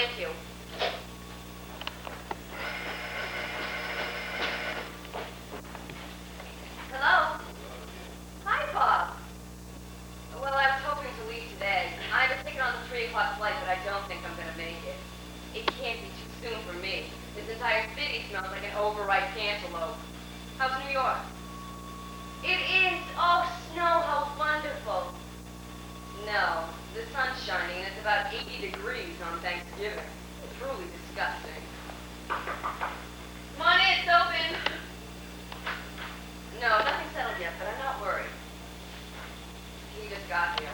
thank you. Hello? Hi, Bob. Well, I was hoping to leave today. I have a ticket on the 3 o'clock flight, but I don't think I'm going to make it. It can't be too soon for me. This entire city smells like an overripe cantaloupe. How's New York? It is. Oh, snow, how wonderful. No, the sun's shining and it's about 80 degrees on Thanksgiving. It's truly disgusting. Come on in, it's open. No, nothing settled yet, but I'm not worried. He just got here.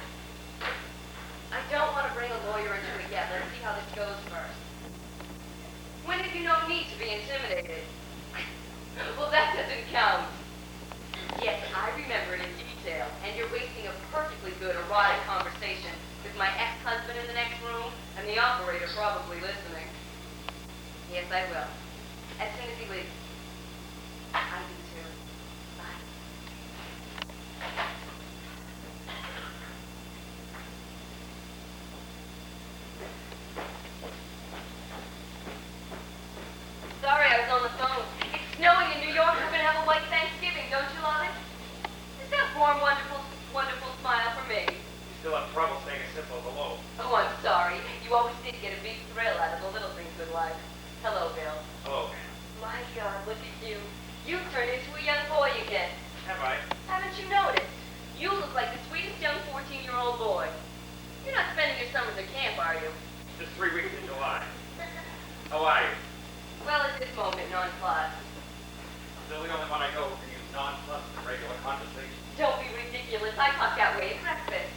I don't want to bring a lawyer into it yet. Let's see how this goes first. When did you know me to be intimidated? Well, that doesn't count. Yes, I remember it in detail, and you're wasting a perfectly good erotic conversation with my ex-husband in the next room, and the operator probably listening. Yes, I will. As soon as he leaves. I do too. Bye. Sorry, I was on the phone. It's snowing in New York. We're going to have a white Thanksgiving. Don't you love it? Is that warm, wonderful, wonderful smile for me? You still have trouble staying as simple as a loaf. Oh, I'm sorry. You always did get a big thrill out of the little things in life. Hello, Bill. Hello. My God, look at you. You've turned into a young boy again. Have I? Haven't you noticed? You look like the sweetest young 14-year-old boy. You're not spending your summers at camp, are you? Just 3 weeks in July. How are you? Well, at this moment, nonplussed. Still the only one I know who can use nonplussed in regular conversation. Don't be ridiculous. I talk that way at breakfast.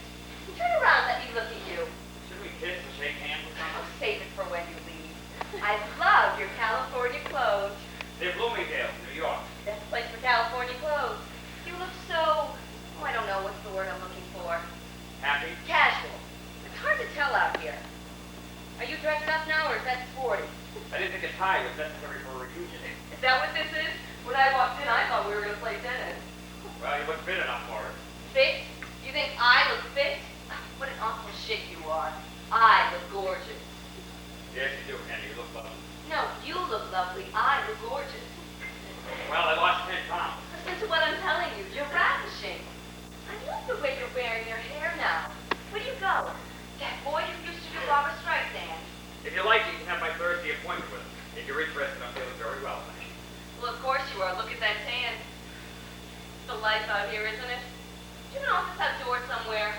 Turn around, let me look at you. Should we kiss and shake hands or Oh, something? save it for when you leave. I love your California clothes. They're Bloomingdale, New York. That's the place for California clothes. You look so, oh, I don't know what's the word I'm looking for. Happy? Casual. It's hard to tell out here. Are you dressed up now, or is that sporty? I didn't think a tie was necessary for a reunion. Is that what this is? When I walked in, I thought we were going to play tennis. Well, you look fit enough for it. Fit? You think I look fit? What an awful shit you are. I look gorgeous. Yes, you do, Andy. You look lovely. No, you look lovely. I look gorgeous. Well, I lost 10 pounds. Listen to what I'm telling you. You're ravishing. I love the way you're wearing your hair now. Where do you go? That boy who used to do Barbra Streisand. If you like, you can have my Thursday appointment with him. If you're interested, I'm feeling very well, thank you. Well, of course you are. Look at that tan. It's the life out here, isn't it? Do you have an office outdoors somewhere?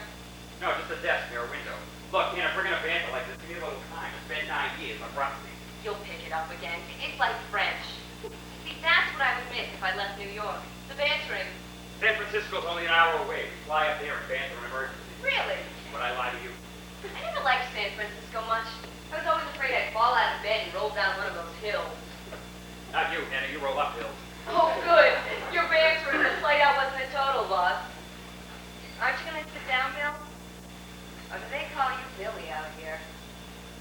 No, just a desk near a window. Look, Anna, if we're going to banter like this, give me a little time. It's been 9 years. I'm rusty. You'll pick it up again. It's like French. See, that's what I would miss if I left New York. The bantering. San Francisco's only an hour away. We fly up there and banter an emergency. Really? Would I lie to you? I never liked San Francisco much. I was always afraid I'd fall out of bed and roll down one of those hills. Not you, Anna. You roll up hills. Oh, good. Your bantering the flight out wasn't a total loss. Aren't you going to sit down, Bill? Or do they call you Billy out here?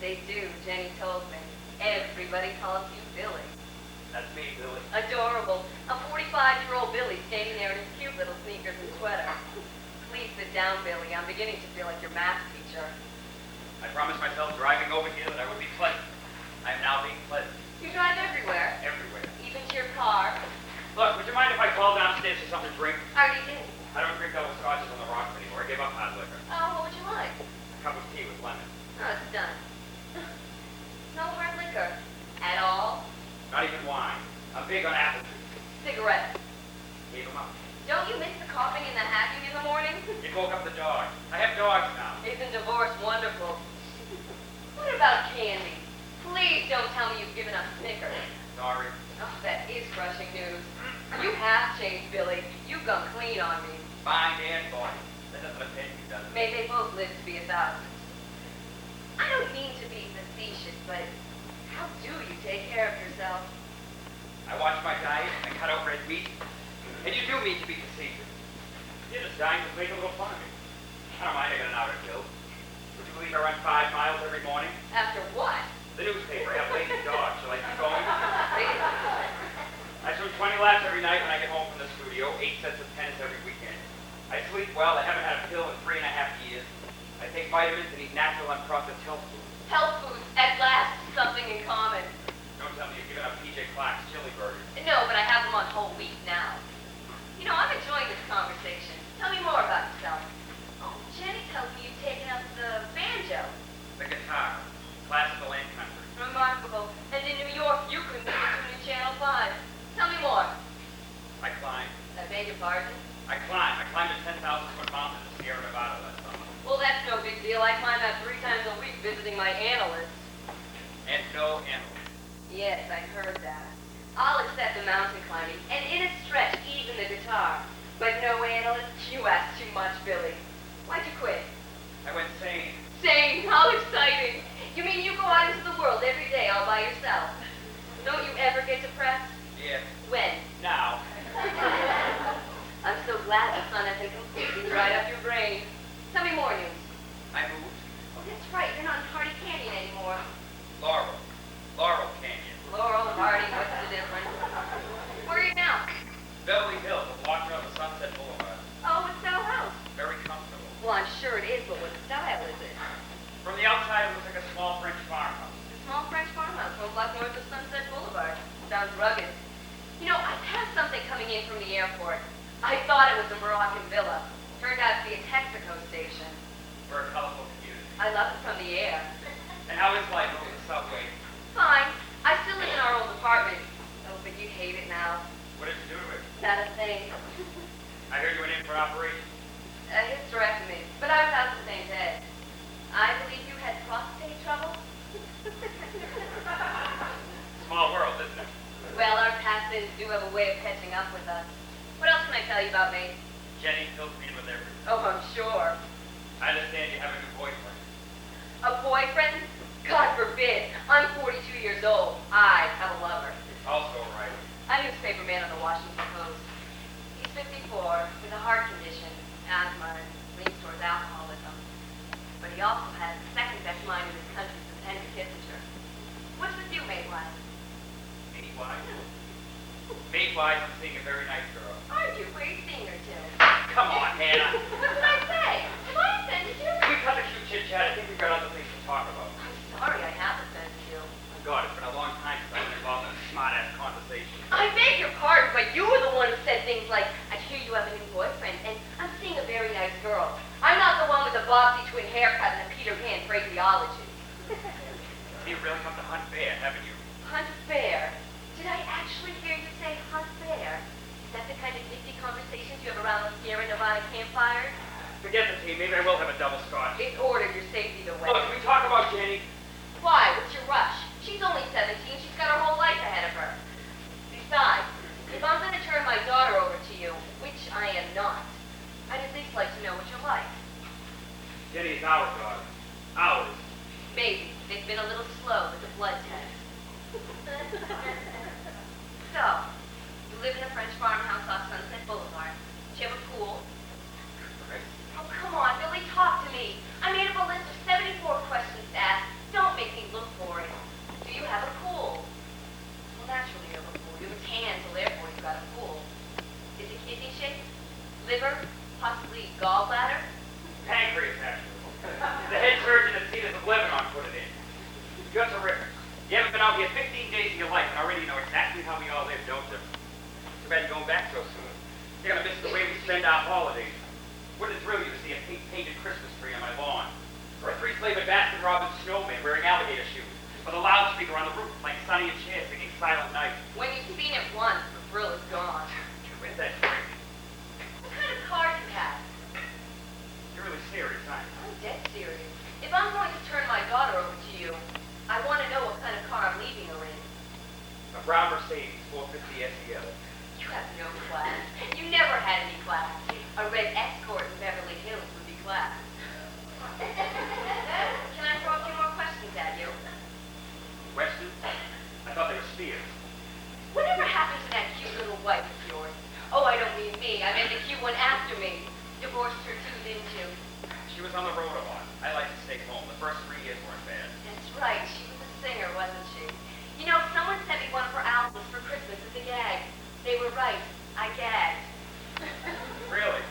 They do, Jenny told me. Everybody calls you Billy. That's me, Billy. Adorable. A 45-year-old Billy standing there in his cute little sneakers and sweater. Please sit down, Billy. I'm beginning to feel like your math teacher. I promised myself driving over here that I would be pleasant. I am now being pleasant. You drive everywhere. Everywhere. Even to your car. Look, would you mind if I call downstairs for something to drink? I already did. I don't drink double scotches on the rocks anymore. I gave up hard liquor. Oh, what would you like? A cup of tea with lemon. Oh, it's done. No hard liquor. At all? Not even wine. I'm big on apple juice. Cigarettes. Gave them up. Don't you miss the coughing and the hacking in the morning? It woke up the dog. I have dogs now. Isn't divorce wonderful? What about candy? Please don't tell me you've given up Snickers. Sorry. Oh, that is crushing news. You have changed, Billy. You've gone clean on me. Mind and body. That doesn't offend you, does it? May they both live to be 1,000. I don't mean to be facetious, but how do you take care of yourself? I watch my diet and I cut out red meat. And you do mean to be facetious. You're just dying to make a little fun of me. I don't mind taking an outer pill. Would you believe I run 5 miles every morning? After what? The newspaper. I have lazy dogs. Shall I keep going? Really? I swim 20 laps every night when I get home from the studio. 8 sets of tennis every weekend. I sleep well. I haven't had a pill in 3.5 years. I take vitamins and eat natural unprocessed health food. Health foods, at last, something in common. Don't tell me you're giving up PJ Clark's chili burgers. No, but I have them on whole wheat now. You know, I'm enjoying this conversation. Tell me more about yourself. Oh, Jenny tells me you've taken up the banjo. The guitar, classical and country. Remarkable. And in New York, you couldn't get to New Channel 5. Tell me more. I climb. I beg your pardon? I climbed a 10,000-foot mountain in the Sierra Nevada last summer. Well, that's no big deal. I climb that 3 times a week visiting my analysts. And no animals. Yes, I heard that. I'll accept the mountain climbing, and in a stretch, even the guitar. But no analyst, you ask too much, Billy. Why'd you quit? I went sane. Sane, how exciting. You mean you go out into the world every day all by yourself? Don't you ever get depressed? Yes. When? Now. I'm so glad the sun hasn't completely dried up your brain. Tell me more news. I moved. Oh, that's right, you're not in Hardy Canyon anymore. Laurel Canyon. Laurel, Hardy, what's the difference? Where are you now? Beverly Hills, a block from the Sunset Boulevard. Oh, it's Bell House. Very comfortable. Well, I'm sure it is, but what style is it? From the outside, it looks like a small French farmhouse. A small French farmhouse, 1 block north of Sunset Boulevard. Sounds rugged. You know, I passed something coming in from the airport. I thought it was a Moroccan villa. Turned out to be a Texaco station. For a colorful community. I love it from the air. And how is life over the subway? Fine. I still live in our old apartment. Oh, but you'd hate it now. What did you do to it? Not a thing. I heard you went in for an operation. A hysterectomy. But I was out the same day. I believe you had prostate trouble? Small world, isn't it? Well, our past sins do have a way of catching up with us. What else can I tell you about me? Jenny fills me in with everything. Oh, I'm sure. I understand you have a new boyfriend. A boyfriend? God forbid. I'm 42 years old. I have a lover. Also a writer. A newspaperman on the Washington Post. He's 54, with a heart condition, asthma, and leans towards alcoholism. But he also has the second best mind in this country since Henry Kissinger. What's with you, Maid-wise? Maid-wise? Maid-wise, I'm seeing a very nice girl. Are you? Where are you seeing her to? Come on, Hannah. What did I say? Have I offended you? Can we cut the cute chit-chat? I think we've got other things to talk about. I'm sorry I have offended you. Oh, God, it's been a long time since I've been involved in a smart-ass conversation. I beg your pardon, but you were the one who said things like, I hear you have a new boyfriend, and I'm seeing a very nice girl. I'm not the one with the bossy twin haircut and the Peter Pan phraseology. You've really come to hunt bear, haven't you? Hunt bear? Did I actually hear you say hunt bear? Is that the kind of nifty conversations you have around the Sierra Nevada campfires? Forget the tea. Maybe I will have a double scotch. It's ordered. Your safety the way. Oh, can we talk about Jenny? Why? What's your rush? She's only 17. She's got her whole life ahead of her. Besides, if I'm going to turn my daughter over to you, which I am not, I'd at least like to know what you're like. Jenny is our daughter. Ours. Maybe. They've been a little slow with the blood test. So, you live in a French farmhouse off Sunset Boulevard. Do you have a pool? Oh, come on, Billy, talk to me. I made up a list of 74 questions to ask. Don't make me look for it. Do you have a pool? Well, naturally you have a pool. You have a tan, so therefore you've got a pool. Is it kidney shaped? Liver? Possibly gallbladder? Pancreas, actually. The head surgeon at Cedars of Lebanon put it in. You're terrific. You haven't been out here 15 days of your life and already know exactly how we all live, don't you? Too bad you're going back so soon. You're going to miss the way we spend our holidays. Wouldn't it thrill you to see a pink-painted Christmas tree on my lawn? Or a three-flavored Baskin-Robbins snowman wearing alligator shoes? Or the loudspeaker on the roof playing Sonny and Cher singing Silent Night? When you've seen it once, the thrill is gone. Where's that drink? What kind of car do you have? You're really serious, aren't you? I'm dead serious. If I'm going to turn my daughter over to you, I want to know what kind of car I'm leaving her in. A brown Mercedes 450 SEL. You have no class. You never had any class. A red Escort in Beverly Hills would be class. Can I throw a few more questions at you? Questions? I thought they were spears. Whatever happened to that cute little wife of yours? Oh, I don't mean me. I meant the cute one after me. Divorced her too, didn't you? She was on the road a lot. I like to stay home. The first 3 years weren't bad. That's right. She was a singer, wasn't she? You know, someone sent me one of her albums for Christmas as a gag. They were right. I gagged. Really?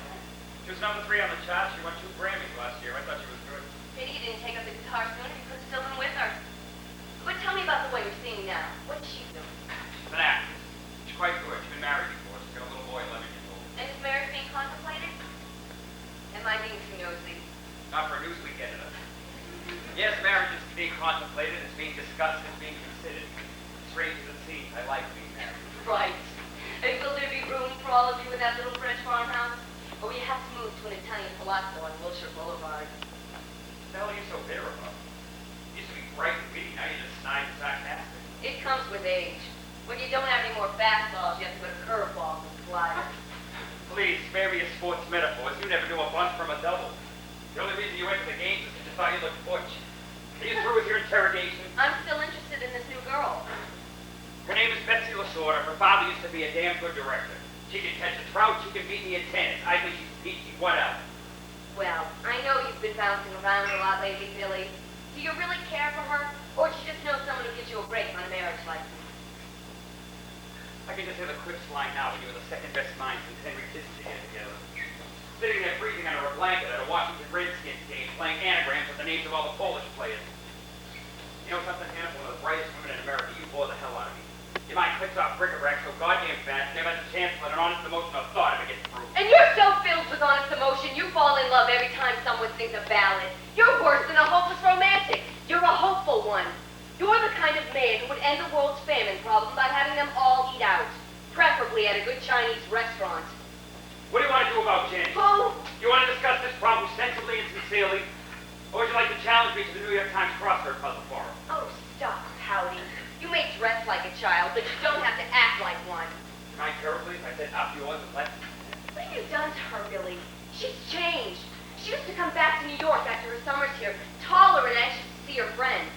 Yes, marriage is being contemplated, it's being discussed, it's being considered. Strange as it seems, I like being married. Right. And will there be room for all of you in that little French farmhouse? Or will you have to move to an Italian palazzo on Wilshire Boulevard? What the hell are you so bitter about? You used to be bright and witty, now you're just snide and sarcastic. It comes with age. When you don't have any more fastballs, you have to go to curveballs and sliders. Please, spare me your sports metaphors. You never knew a bunt from a double. The only reason you went to the games is because you thought you looked butch. Are you through with your interrogation? I'm still interested in this new girl. Her name is Betsy Lasorda. Her father used to be a damn good director. She can catch a trout, she can beat me in tennis. I think she's peachy. What else? Well, I know you've been bouncing around a lot lately, Billy. Do you really care for her? Or do you just know someone who gives you a break on a marriage license? I can just hear the quips flying now when you were the second best mind since Henry Kissinger together. Sitting there freezing under a blanket at a Washington Redskins game, playing anagrams with the names of all the Polish players. You know something, Hannah? One of the brightest women in America, you bore the hell out of me. Your mind clicks off bric-a-brac so goddamn fast, never has a chance to let an honest emotion or thought ever get through. And you're so filled with honest emotion, you fall in love every time someone sings a ballad. You're worse than a hopeless romantic. You're a hopeful one. You're the kind of man who would end the world's famine problem by having them all eat out, preferably at a good Chinese restaurant. What do you want to do about Jenny? Who? You want to discuss this problem sensibly and sincerely? Or would you like to challenge me to the New York Times crossword puzzle forum? Oh, stop, Howdy. You may dress like a child, but you don't have to act like one. Mind terribly if I said up yours and left? What have you done to her, Billy? She's changed. She used to come back to New York after her summers here, taller and anxious to see her friends.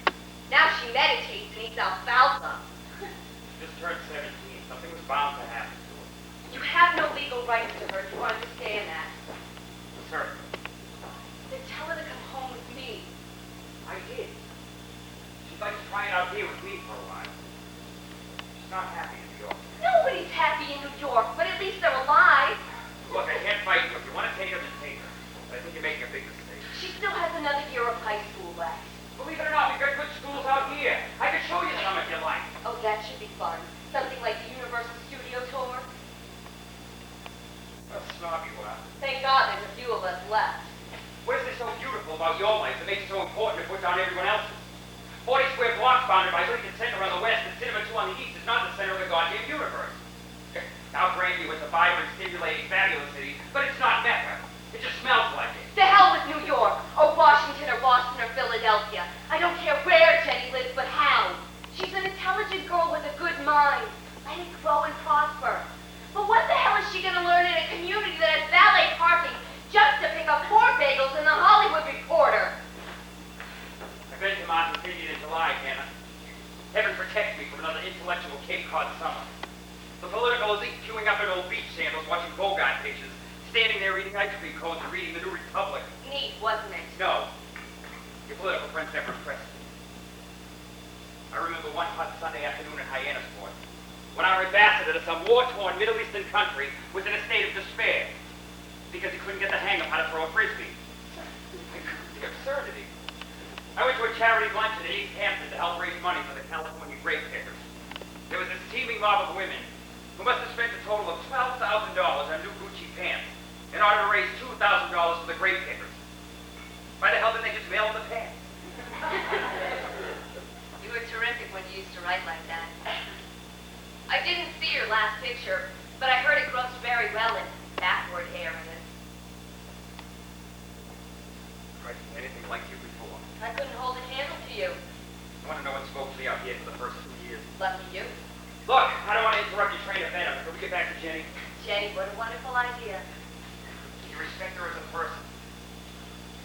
Now she meditates and eats alfalfa. She just turned 17. Something was bound to happen to her. You have no legal rights to her. Do you understand that? Certainly. Then tell her to come home with me. I did. She'd like to try it out here with me for a while. She's not happy in New York. Nobody's happy in New York, but at least they're alive. Look, I can't fight you. If you want to take her, then take her. But I think you're making a big mistake. She still has another year of high school left. Believe it or not, we've got good schools out here. I can show you some if you like. Oh, that should be fun. Something like the Universal Studio Tour. What a snob you are. Thank God there's a few of us left. What is there so beautiful about your life that makes it so important to put down everyone else's? 40 square blocks bounded by Lincoln Center on the west and Cinema 2 on the east is not the center of the goddamn universe. Now, granted, it's a vibrant, stimulating, fabulous city, but it's not Mecca. It just smells like it. To hell with New York, or Washington, or Boston, or Philadelphia. I don't care where Jenny lives, but how. She's an intelligent girl with a good mind. Let it grow and prosper. But what the hell is she going to learn in a community that has valet parking just to pick up 4 bagels in the Hollywood Reporter? I've been to Martha's Vineyard in July, Hannah. Heaven protect me from another intellectual Cape Cod summer. The political elite queuing up in old beach sandals, watching Bogart pictures, standing there eating ice cream cones and reading the New Republic. Neat, wasn't it? No. Your political friends never impressed me. I remember one hot Sunday afternoon in Hyannisport, when our ambassador to some war-torn Middle Eastern country was in a state of despair because he couldn't get the hang of how to throw a frisbee. The absurdity. I went to a charity luncheon in East Hampton to help raise money for the California grape pickers. There was this teeming mob of women who must have spent a total of $12,000 on new Gucci pants in order to raise $2,000 for the grape pickers. Why the hell didn't they just mail them the pants? You were terrific when you used to write like that. I didn't see your last picture, but I heard it grows very well in backward areas. Christ, anything like you before. I couldn't hold a candle to you. I want to know what spoke to me out here for the first 2 years. Lucky you. Look, I don't want to interrupt your train of thought. Can we get back to Jenny? Jenny, what a wonderful idea. You respect her as a person.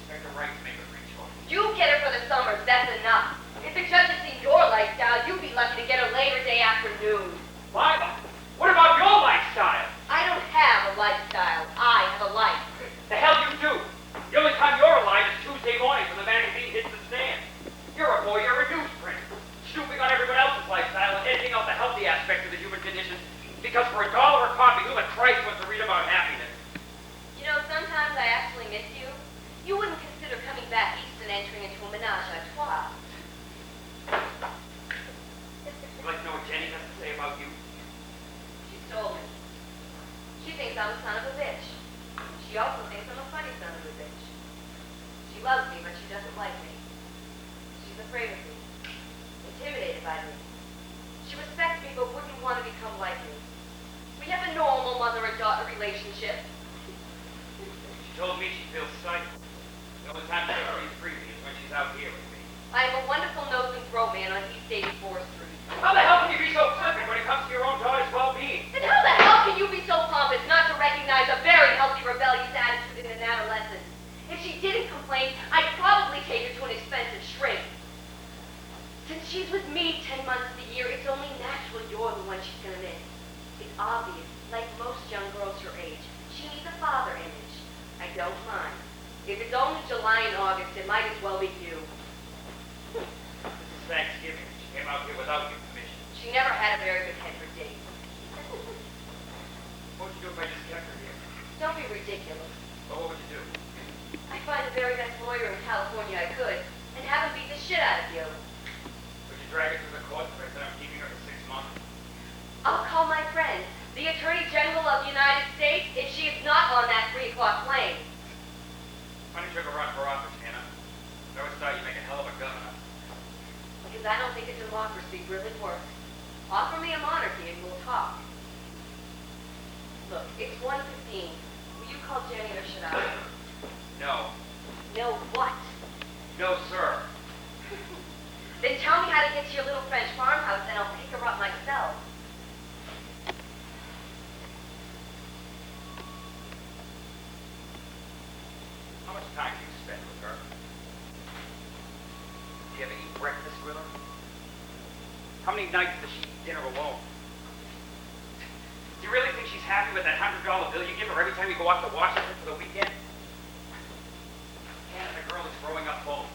Respect her right to make a free choice. You get her for the summers, that's enough. If the judge had seen your lifestyle, you'd be lucky to get her Labor Day afternoon. Lila, what about your lifestyle? I don't have a lifestyle. I have a life. The hell you do. The only time you're alive is Tuesday morning when the magazine hits the stand. You're a boy, you're a newsprint. Snooping on everyone else's lifestyle and editing out the healthy aspects of the human condition because for $1 a copy, who the Christ wants to read about happiness? You know, sometimes I actually miss you. You wouldn't consider coming back east and entering into a menage a trois afraid of me, intimidated by me. She respects me but wouldn't want to become like me. We have a normal mother and daughter relationship. She told me she feels stifled. The only time she breathes freely is when she's out here with me. I am a wonderful nose and throat man on East 84th Street. How the hell can you be so flippant when it comes to your own daughter's well-being? And how the hell can you be so pompous not to recognize a very healthy rebellious attitude in an adolescent? If she didn't complain, I'd probably take her to an expensive shrink. Since she's with me 10 months of the year, it's only natural you're the one she's gonna miss. It's obvious, like most young girls her age, she needs a father image. I don't mind. If it's only July and August, it might as well be you. This is Thanksgiving. She came out here without your permission. She never had a very good head for dates. What would you do if I just kept her here? Don't be ridiculous. Well, what would you do? I'd find the very best lawyer in California I could, and have him beat the shit out of you. Would you drag her to the court if I said I'm keeping her for 6 months? I'll call my friend, the Attorney General of the United States, if she is not on that 3 o'clock plane. Why don't you ever run for office, Hannah? I always thought you'd make a hell of a governor. Because I don't think a democracy really works. Offer me a monarchy and we'll talk. Look, it's 1:15. Will you call Jenny or should I? No. No what? No, sir. Then tell me how to get to your little French farmhouse and I'll pick her up myself. How much time do you spend with her? Do you ever eat breakfast with her? How many nights does she eat dinner alone? Do you really think she's happy with that $100 bill you give her every time you go off to Washington for the weekend? Hannah, the girl is growing up home.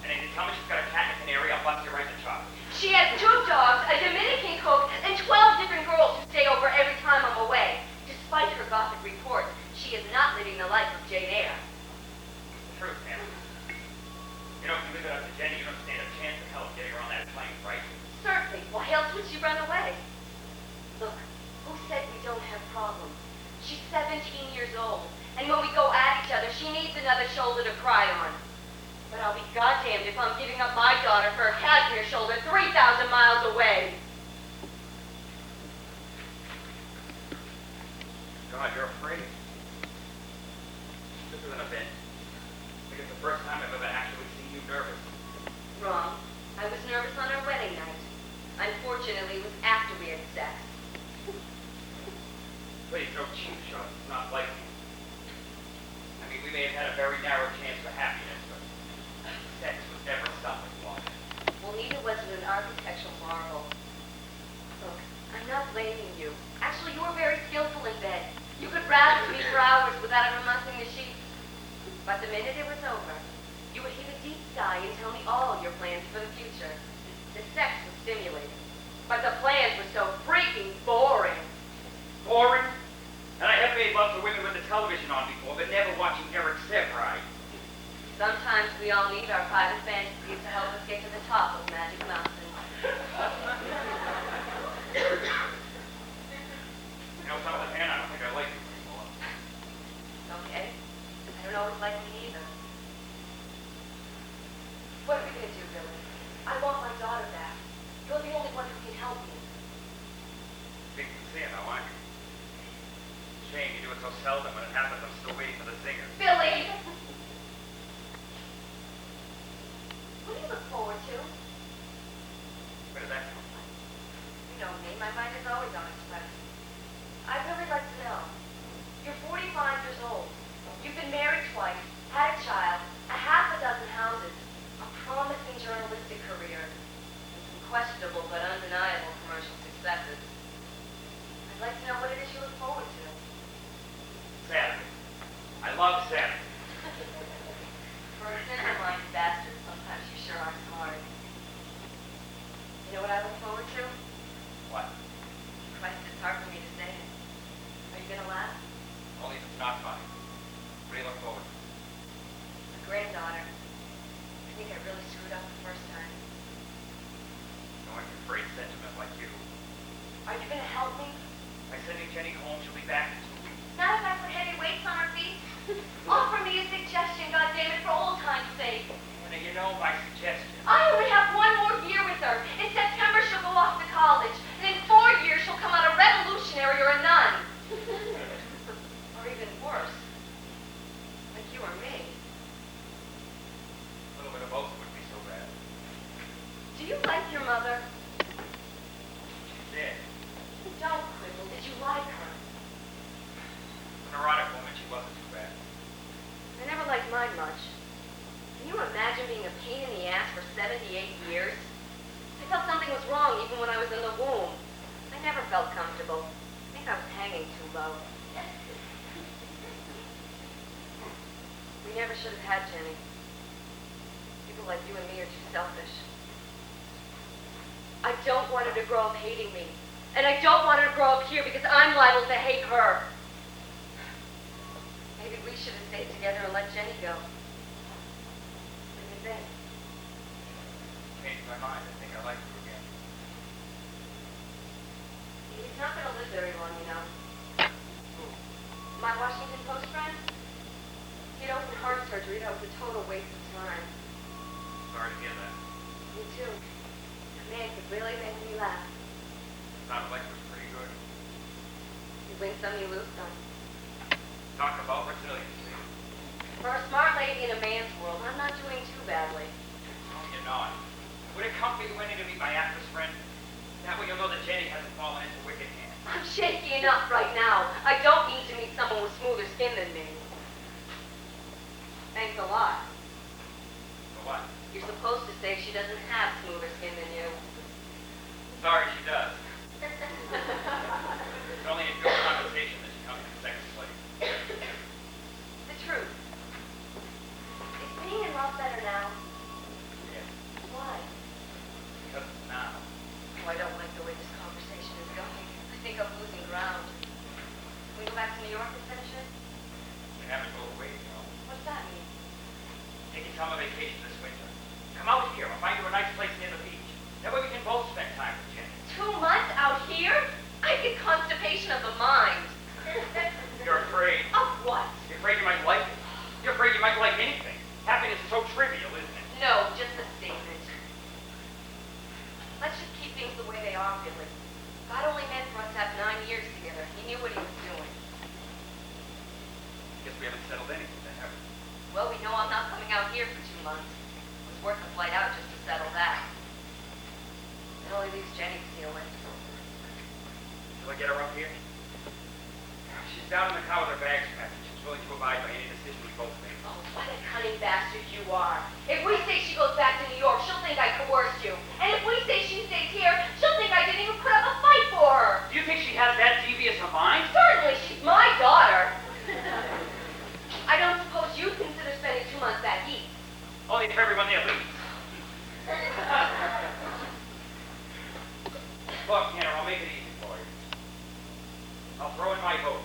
And if you tell me she's got a cat and a canary, I'll bust your right to chop. She has 2 dogs, a Dominican cook, and 12 different girls who stay over every time I'm away. Despite her gothic reports, she is not living the life of Jane Eyre. The truth, Hannah. You know, if you leave it up to Jenny, you don't stand a chance in hell of getting her on that plane, right? Certainly. Why else would she run away? Look, who said we don't have problems? She's 17 years old, and when we go at each other, she needs another shoulder to cry on. But I'll be goddamned if I'm giving up my daughter for a cashmere shoulder 3,000 miles away. God, you're afraid. This is an event. I think it's the first time I've ever actually seen you nervous. Wrong. I was nervous on our wedding night. Unfortunately, it was after we had sex. Please, no cheap shots. It's not like you. I mean, we may have had a very narrow chance for happiness, but sex was never something one. Well, neither was it an architectural marvel. Look, I'm not blaming you. Actually, you were very skillful in bed. You could rattle me for hours without ever mussing the sheets. But the minute it was over, you would heave a deep sigh and tell me all your plans for the future. The sex was stimulating, but the plans were so freaking boring. Boring? And I have made love to women with the television on before, but never watching Eric Severai. Sometimes we all need our private fantasies to help us get to the top of Magic Mountain. You know something, Hannah? I don't think I like you anymore. Okay? I don't always like me either. What are we going to do, Billy? I want my daughter back. You're the only one who can help me. Big sincere now, aren't you? Shame you do it so seldom. When it happens, I'm still waiting for the zinger. Billy! What do you look forward to? Where did that come from? You know me, my mind is always on express. I'd really like to know. You're 45 years old. You've been married twice, had a child, a half a dozen houses, a promising journalistic career, and some questionable but undeniable commercial successes. I'd like to know what it is you look forward to. Saturday. I love Saturday. For a simple-minded bastard, sometimes you sure are smart. You know what I look forward to? What? Christ, it's hard for me to say it. Are you gonna laugh? Only if it's not funny. What do you look forward to? A granddaughter. I think I really screwed up the first time. Going to freight sentiment like suggestion. I only have one more year with her. In September, she'll go off to college. And in 4 years, she'll come out a revolutionary or a nun. Or even worse. Like you or me. A little bit of both wouldn't be so bad. Do you like your mother? She's dead. Don't quibble. Did you like her? A neurotic woman, she wasn't too bad. I never liked mine much. Can you imagine being a pain in the ass for 78 years? I felt something was wrong even when I was in the womb. I never felt comfortable. I think I was hanging too low. We never should have had Jenny. People like you and me are too selfish. I don't want her to grow up hating me. And I don't want her to grow up here because I'm liable to hate her. Maybe we should have stayed together and let Jenny go. What do you think? Changed my mind. I think I like you again. He's not going to live very long, you know. My Washington Post friend? He had open heart surgery. That was a total waste of time. Sorry to hear that. Me too. That man could really make me laugh. Sounded like it was pretty good. You win some, you lose some. Talk about resiliency. For a smart lady in a man's world, I'm not doing too badly. No, you're not. Would it comfort you any to meet my actress friend? That way you'll know that Jenny hasn't fallen into wicked hands. I'm shaky enough right now. I don't need to meet someone with smoother skin than me. Thanks a lot. For what? You're supposed to say she doesn't have smoother skin than you. Sorry, she does. It's only in good conversation that she comes in second place. The truth. Is being in love better now? Yes. Why? Because it's now. Oh, I don't like the way this conversation is going. I think I'm losing ground. Can we go back to New York and finish it? We haven't go away, you know. What's that mean? Taking summer vacation this winter. Come out here. I'll find you a nice place near the beach. That way we can both spend time with Jenny. 2 months out here? I get constipation of the mind. You're afraid. Of what? You're afraid you might like it. You're afraid you might like anything. Happiness is so trivial, isn't it? No, just a statement. Let's just keep things the way they are, Billy. God only meant for us to have 9 years together. He knew what he was doing. Guess we haven't settled anything then, have we? Well, we know I'm not coming out here for 2 months. It was worth a flight out just to settle that. It only leaves Jenny to deal with. Shall I get her up here? She's down in the car with her bags packed. She's willing to abide by any decision we both make. Oh, what a cunning bastard you are. If we say she goes back to New York, she'll think I coerced you. And if we say she stays here, she'll think I didn't even put up a fight for her. Do you think she has that devious a mind? Certainly, she's my daughter. I don't suppose you'd consider spending 2 months back east. Only if everyone there leaves. Look, Tanner, I'll make it easy for you. I'll throw in my vote.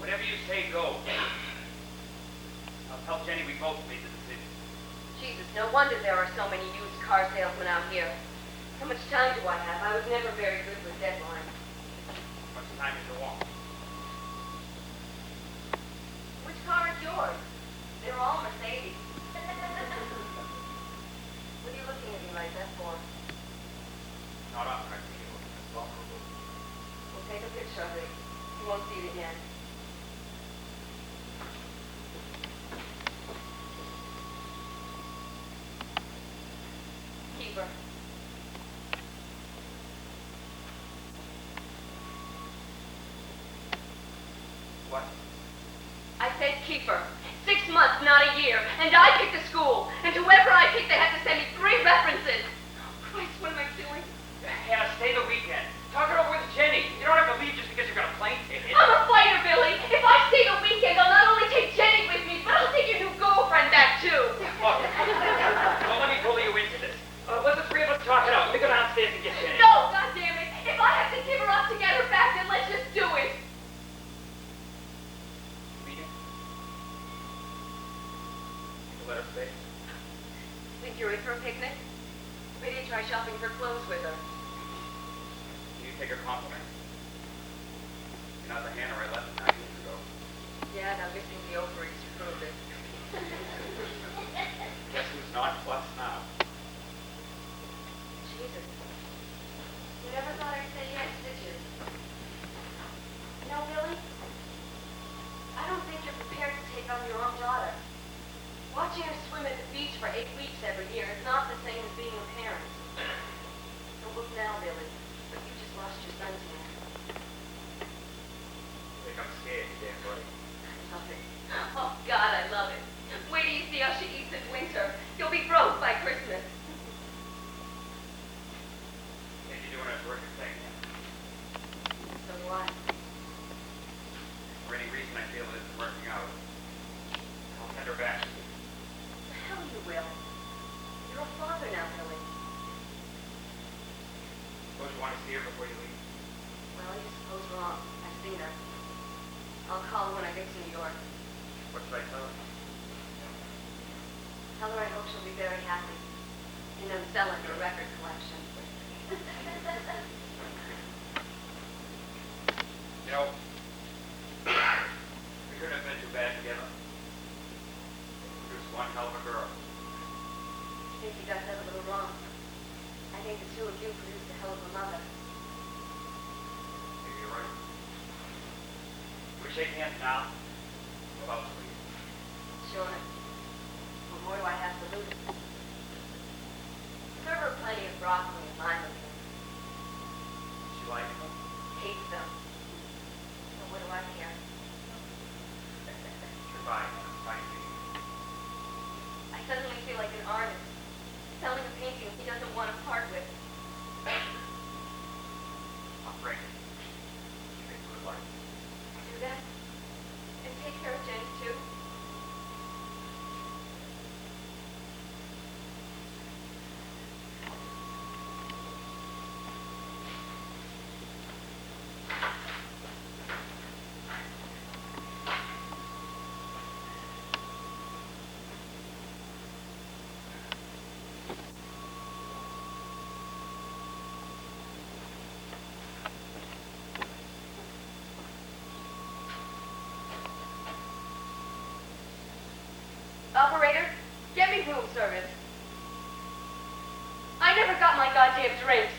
Whatever you say goes. I'll tell Jenny we both made the decision. Jesus, no wonder there are so many used car salesmen out here. How much time do I have? I was never very good with deadlines. How much time is you want? Which car is yours? They're all Mercedes. What are you looking at me like that for? Not often I see you looking this vulnerable. We'll take a picture of it. You won't see it again. Keep her. What? I said keep her. 6 months, not a year. And I picked the school. And whoever I picked, they had to send me 3 references. Oh, Christ, what am I doing? Hannah, stay the weekend. Talk it over with Jenny. You don't have to leave just because you've got a plane ticket. I'm a fighter, Billy. If I stay the weekend, I'll not only take Jenny with me, but I'll take your new girlfriend back, too. Look, don't let me bully you into this. Let the 3 of us talk it out. Let me go downstairs and get Jenny. No, goddammit. If I have to give her up to get her back, then let's just do it. Let her stay. Think you're in for a picnic? Maybe try shopping for clothes with her. Can you take her compliment? You're not the Hannah I left 9 years ago. Yeah, now missing the ovaries to prove it. Guess who's nonplussed now? Jesus. You never thought I'd say yes, did you? You know, Billy, I don't think you're prepared to take on your own daughter. Watching her swim at the beach for 8 weeks every year is not the same as being a parent. Don't look now, Billy, but you just lost your son to me. I think I'm scared, you damn buddy. I love it. Oh, God, I love it. Wait till you see how she eats in winter. You'll be broke by Christmas. I think you're doing a terrific thing. So do I. For any reason I feel it isn't working out, I'll send her back to you. The hell you will. You're a father now, Billy. Suppose you want to see her before you leave? Well, you suppose wrong. I've seen her. I'll call her when I get to New York. What should I tell her? Tell her I hope she'll be very happy. And then sell her a record collection. You know, we couldn't have been too bad together. You're just one hell of a girl. I think you got that a little wrong. I think the two of you produced a hell of a mother. Maybe you're right. We shake hands now. What else, please? Sure. What more do I have to lose? Serve her plenty of broccoli and lima beans. She likes them? Hates them. But what do I care? Goodbye. Bye, Steve. I suddenly feel like an artist, selling a painting he doesn't want to part with. I'll break it. You make good life. Do that? And take care of Jenny, too? Operator, get me room service. I never got my goddamn drinks.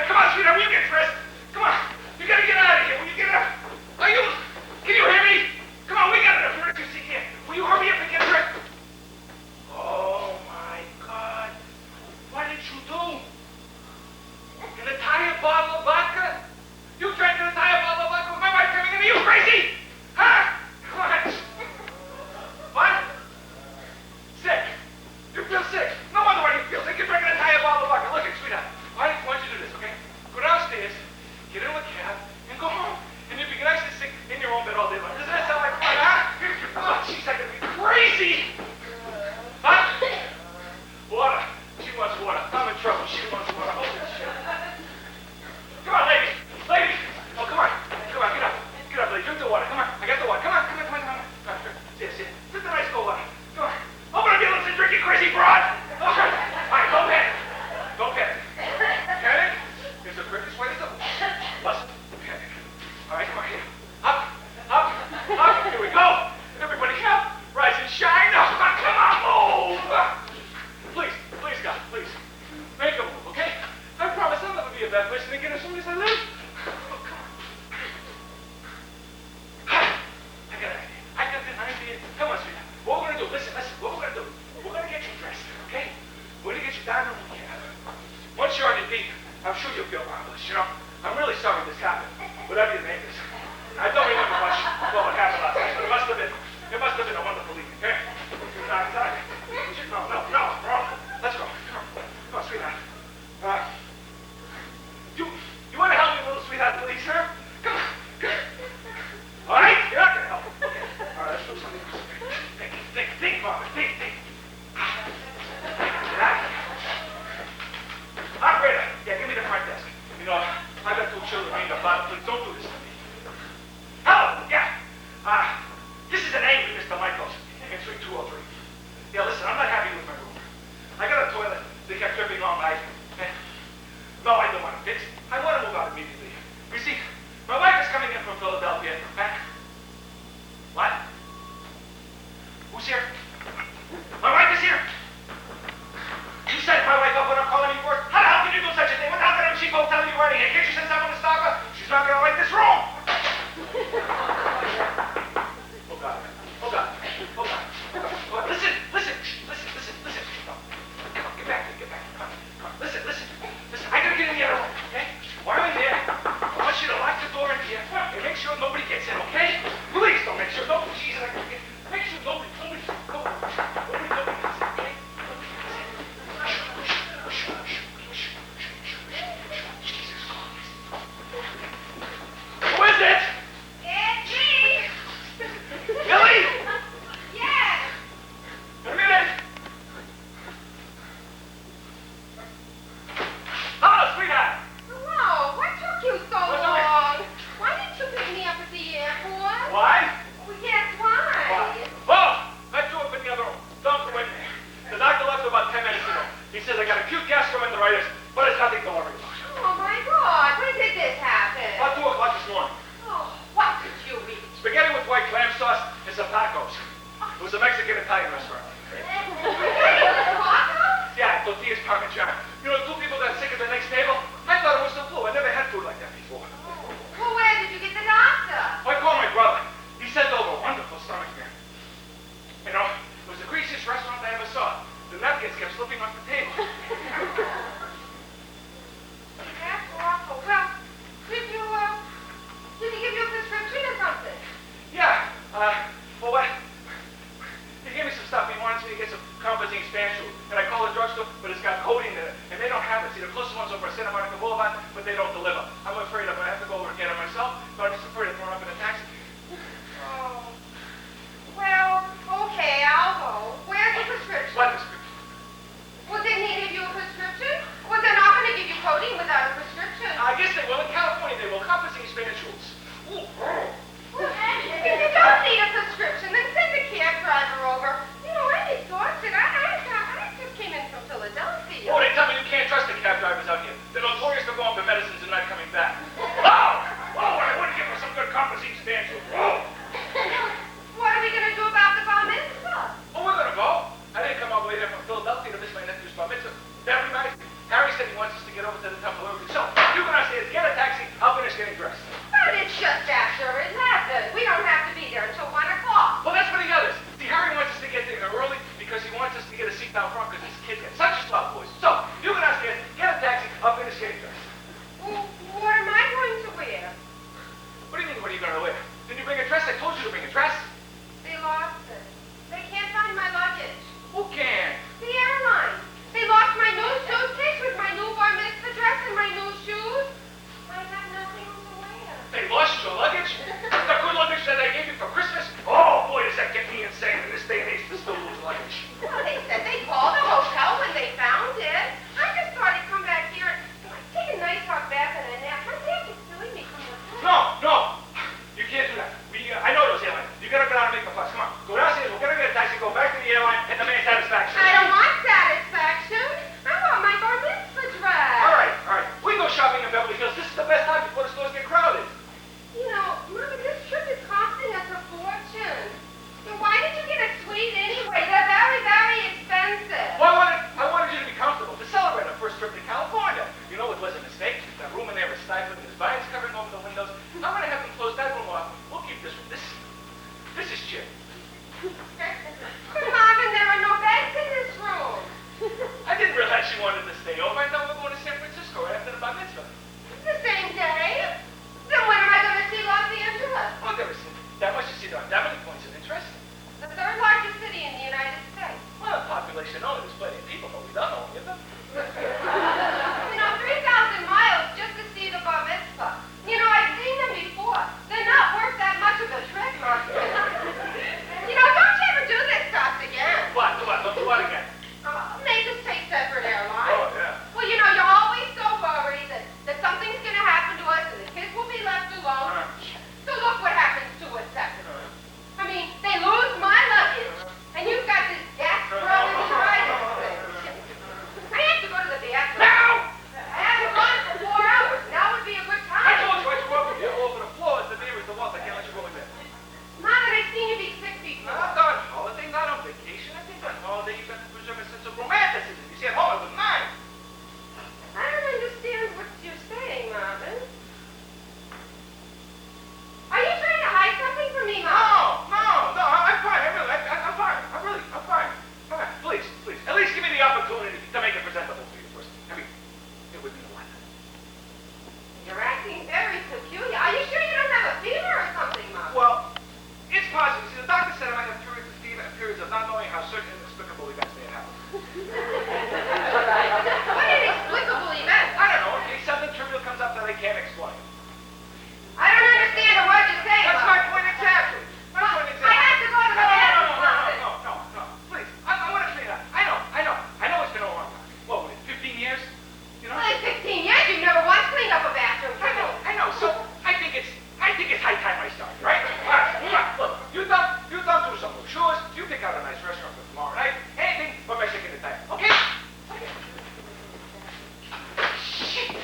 Come on, sweetheart, will you get dressed? Come on, you gotta get out of here. be a bad place to get as soon as I live. Oh, come on. I got an idea. Come on, sweetheart. What we're gonna do, listen, what we're gonna do, we're gonna get you dressed, okay? We're gonna get you down to the cab. Once you're on your feet, I'm sure you'll feel marvelous, you know? I'm really sorry this happened, whatever your name is. I don't remember much about what happened last night, but it must have been a wonderful evening, okay? No, wrong. Let's go. Come on, sweetheart. You want to help me a little, sweetheart, please, huh? Come on. All right? You're not going to help. Okay. All right, let's do something else. Think, Mama. Think. Operator, yeah, give me the front desk. You know, I got 2 children in the bottom. Please don't do this to me. Hello, yeah. This is an angry Mr. Michaels in Suite 203. Yeah, listen, I'm not happy with my room. I got a toilet that kept dripping all night. No, I don't want to fix. I want to move out immediately. You see, my wife is coming in from Philadelphia. What? Who's here? My wife is here. You set my wife up when I'm calling you for it? How the hell can you do such a thing? What the hell can she go telling you running here? Can't you send someone to stop her? She's not going to like this room. Oh, God. Listen. No. Come on, get back. Come on. Listen. I gotta get in the other room, okay? While I'm in there, I want you to lock the door in here and make sure nobody gets in, okay? Please don't make sure nobody. Jesus, I gotta get. Make sure nobody gets in, okay? Who is it? It's me. Billy? Yes. A minute. Hello, sweetheart. Hello. What took you so long? Why didn't you pick me up at the airport? Why? Well, yes, why? Oh, I threw up in the other room. Don't go in there. The doctor left about 10 minutes ago. He says I got acute gastroenteritis, but it's nothing to worry about. Oh, my God. When did this happen? About 2 o'clock this morning. Oh, what did you eat? Spaghetti with white clam sauce and some tacos. It was a Mexican-Italian restaurant. Tacos? Yeah, tortillas parmesan. You know, 2 people got sick at the next table? I thought it was the flu. I never had food like that before. Well, where did you get the doctor? I called my brother. He sent over a wonderful stomach care. You know, it was the greasiest restaurant I ever saw. The napkins kept slipping off the table. That's awful. Well, did he give you a prescription or something? Yeah, well, what? He gave me some stuff. He wanted me to get some composting spatula. And I called the drugstore, but it's got codeine in it. And they don't have it. See, the closest one's over at Santa Monica Boulevard, but they don't deliver. I'm afraid I'm going to have to go over and get it myself, but I'm just afraid of throwing up in a taxi. Oh. Well, okay, I'll go. Where's the prescription? What prescription? Well, didn't he give you a prescription? Well, they're not going to give you codeine without a prescription. I guess they will. In California, they will. Composting spatulas. Ooh. Well, if you don't need a prescription, then send the cab driver over. You know, I'm exhausted. I just came in from Philadelphia. Oh, they tell me you can't trust the cab drivers out here. They're notorious for going for medicines and not coming back. Oh, I wouldn't give her some good composting spatula. Oh. What are we going to do about the bar mitzvah? Oh, we're going to go. I didn't come all the way there from Philadelphia to miss my nephew's bar mitzvah. That reminds me. Harry said he wants us to get over to the temple early. So, you go downstairs, get a taxi. I'll finish getting dressed. But it's can't explain. I don't understand a word you're saying. That's my point exactly. My point exactly. I have to go to the bathroom. No. Please. I want to clean up. I know it's been a long time. What was it, 15 years? You know? Well, in 15 years, you've never once cleaned up a bathroom. I know. So I think it's high time I started, right? All right. Look, you thumb through some brochures. You pick out a nice restaurant for tomorrow night. Anything but Mexican Italian. Okay? Shit.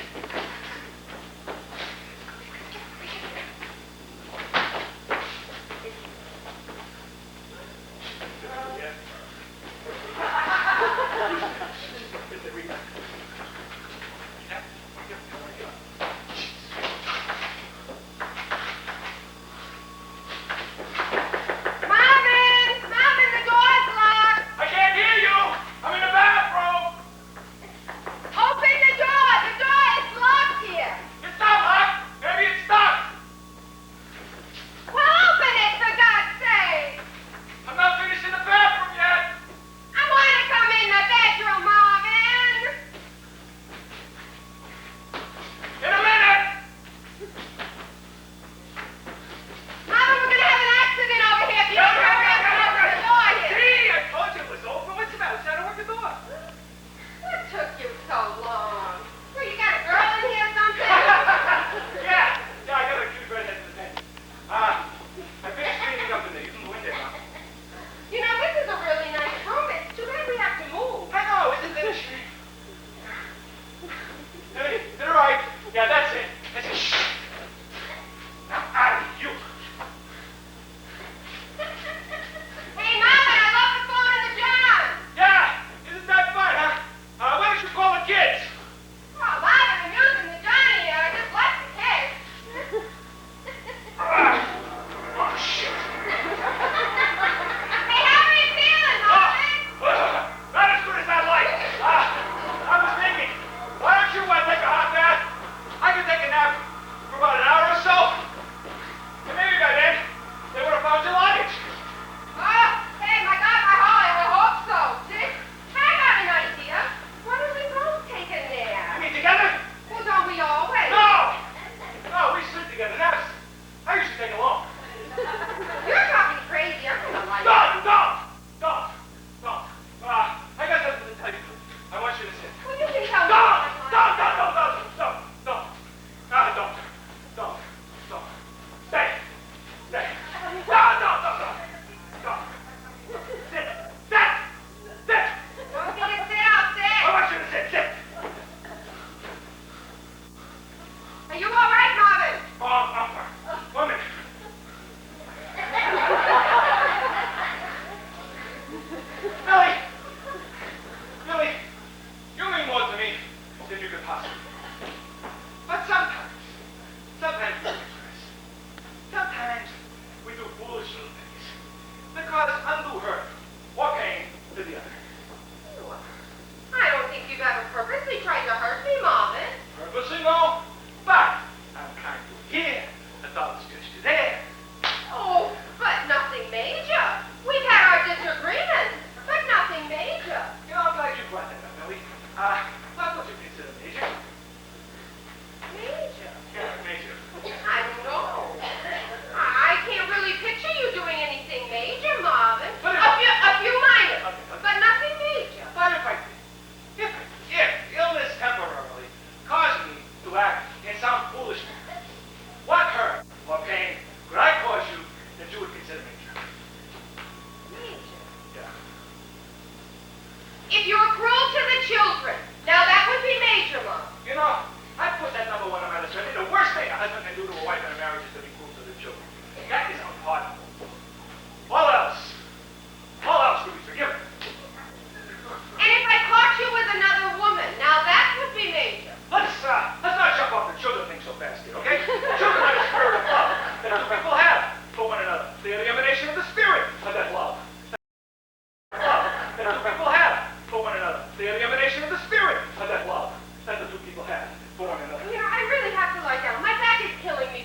You know, I really have to lie down. My back is killing me.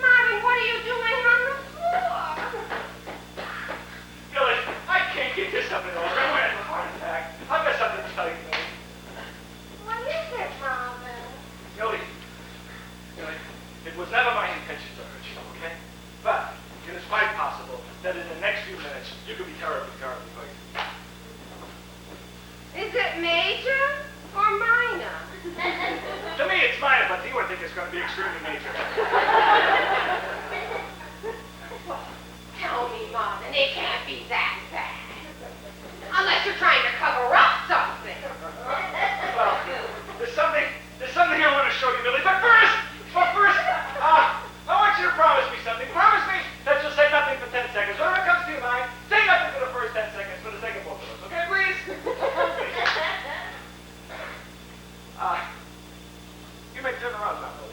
Marvin, what are you doing on the floor? Billy, I can't get this up and over. I'm going to have a heart attack. I've got something to tell you, Billy. What is it, Marvin? Billy, it was never my intention to hurt you, okay? But it is quite possible that in the next few minutes, you could be terribly, terribly hurt. Is it major or minor? To me, it's minor, but to you, I think it's going to be extremely major. Tell me, Marvin, it can't be that bad. Unless you're trying to cover up something. Well, there's something I want to show you, Billy. But first, I want you to promise me something. Promise me that you'll say nothing for 10 seconds. Whatever comes to your mind, say nothing for the first 10 seconds for the sake of both of us. Okay, please? You may turn around now, Billy.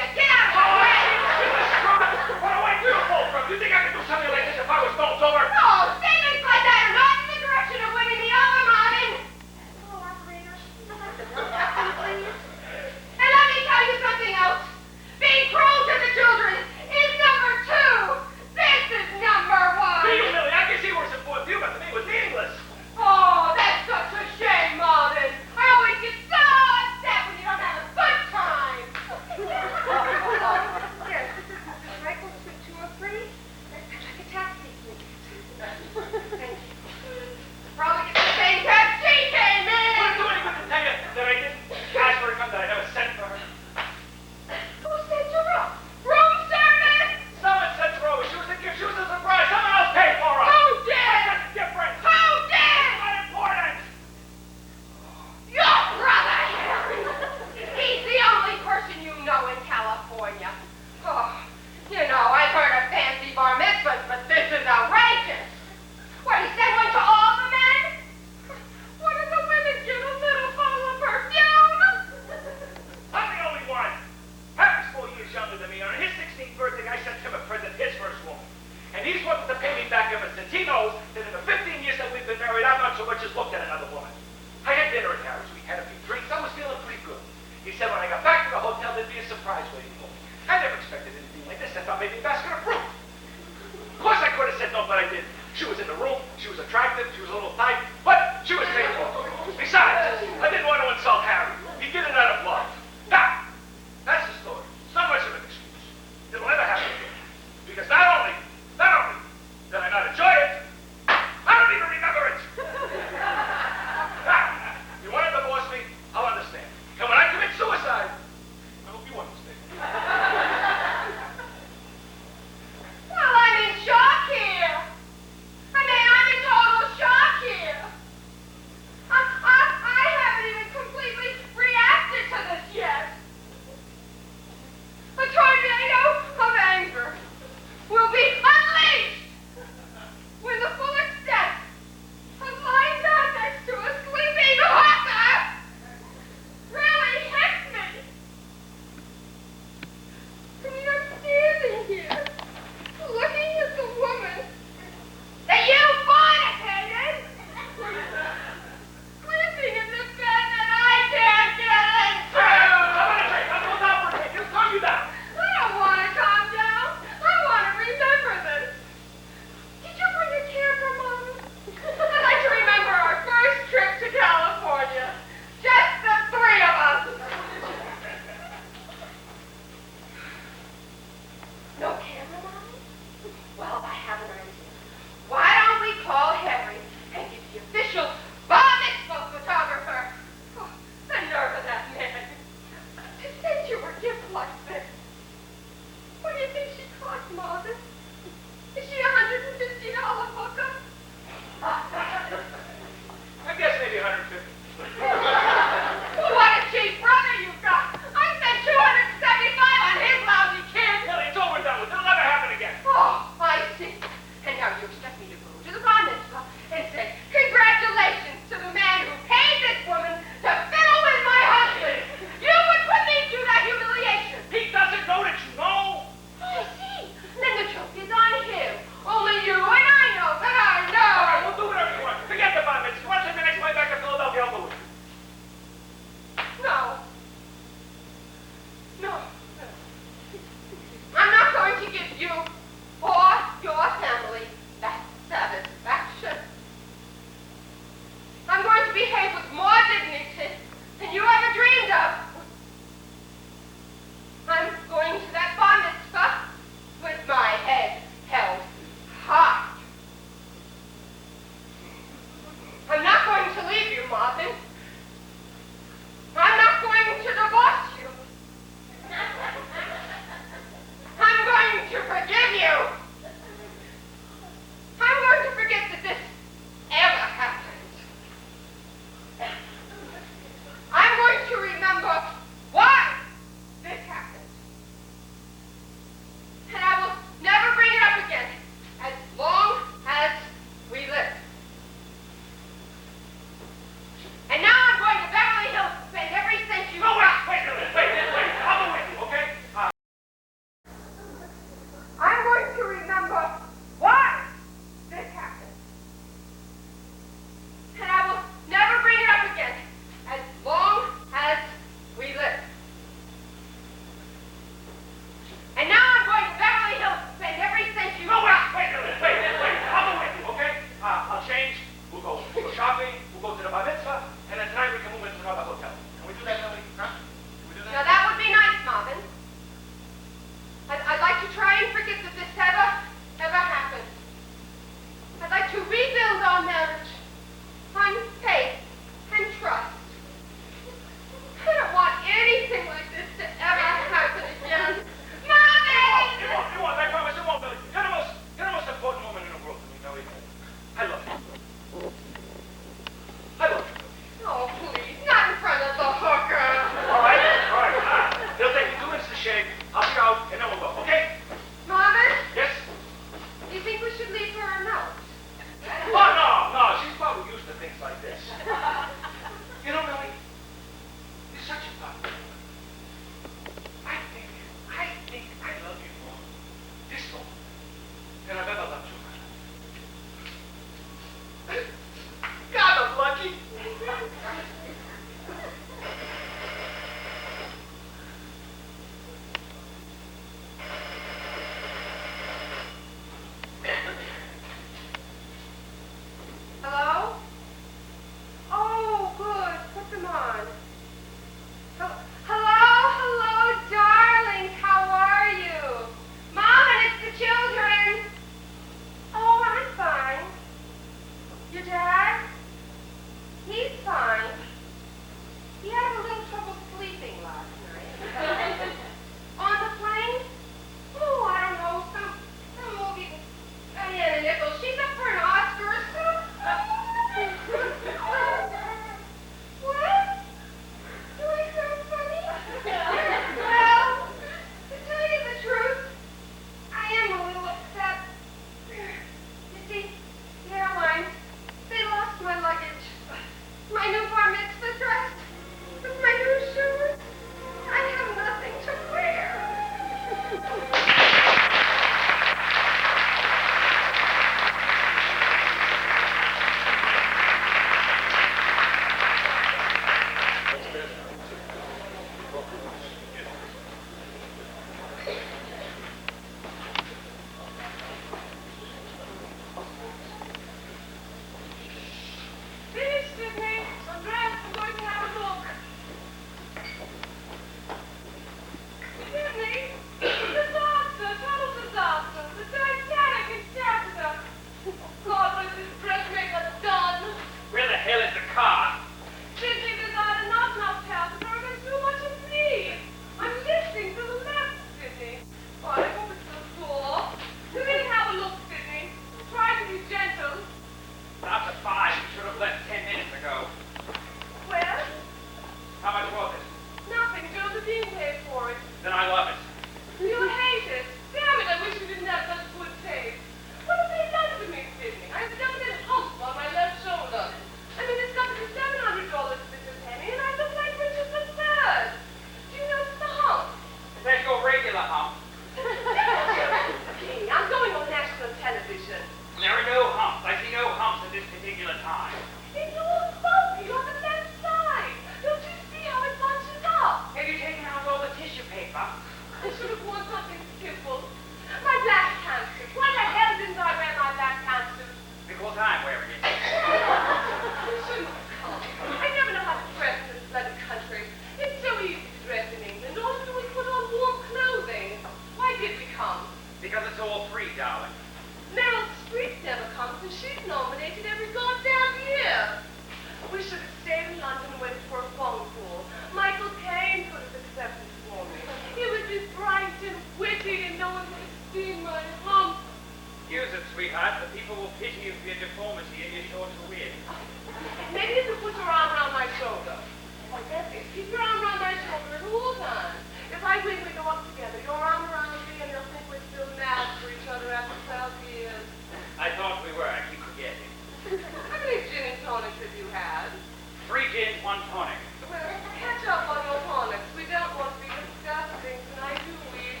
tonic. Well, catch up on your tonics. We don't want to be disgusting tonight, do we?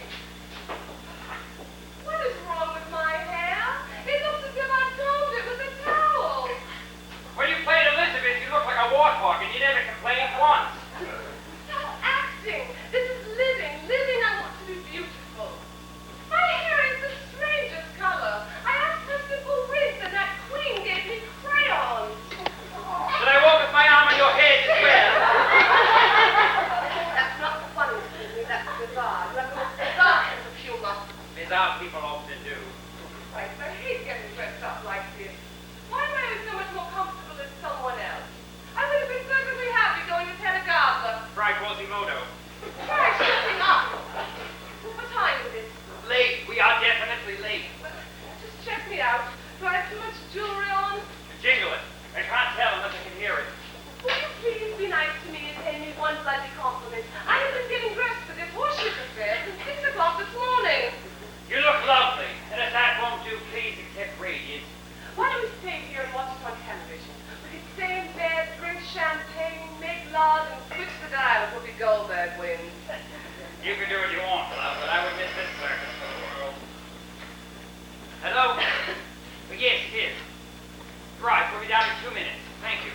What is wrong with my hair? It looks as if I combed it with a towel. When you played Elizabeth, you looked like a warthog, and you never complained once. Stop acting. This is living. Living, I want to be beautiful. My hair is the strangest color. I asked for a simple rinse, and that queen gave me crayons. Should I walk with my arm on your head as well? That's not funny, Sidney. That's bizarre. You have the most bizarre sense of humor. Bizarre people often do. Right, I hate getting dressed up like this. Why am I always so much more comfortable as someone else? I would have been perfectly happy going to Telegabla. Fry Quasimodo. Try shutting up. What time is it? Late. We are definitely late. Just check me out. Do I have too much jewelry on? Jingle it. I can't tell unless I can hear it. Will you please be nice to me and pay me one bloody compliment? I have been getting dressed for this horseship affair since 6 o'clock this morning. You look lovely, and if that won't do, please accept radiance. Why don't we stay here and watch it on television? We could stay in bed, drink champagne, make love, and switch the dial if Whoopi Goldberg wins. You can do what you want, love, but I would miss this circus for the world. Hello? Yes, it is. Right, we'll be down in 2 minutes. Thank you.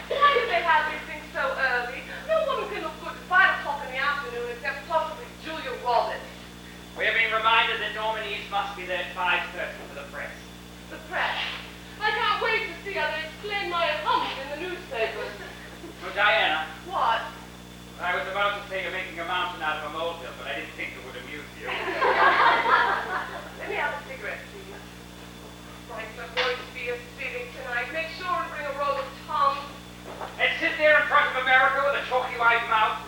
Why do they have these things so early? No woman can look good at 5 o'clock in the afternoon except possibly Julia Roberts. We have been reminded that Norman East must be there at 5:30 for the press. The press. I can't wait to see how they explain my hump in the newspapers. Oh, Diana, What? I was about to say you're making a mountain out of a molehill, but I didn't think it would amuse you. Let me have a cigarette, please. Right, I'm going to be a civic tonight. Make sure and bring a roll of tongue. And sit there in front of America with a chalky-eyed mouth.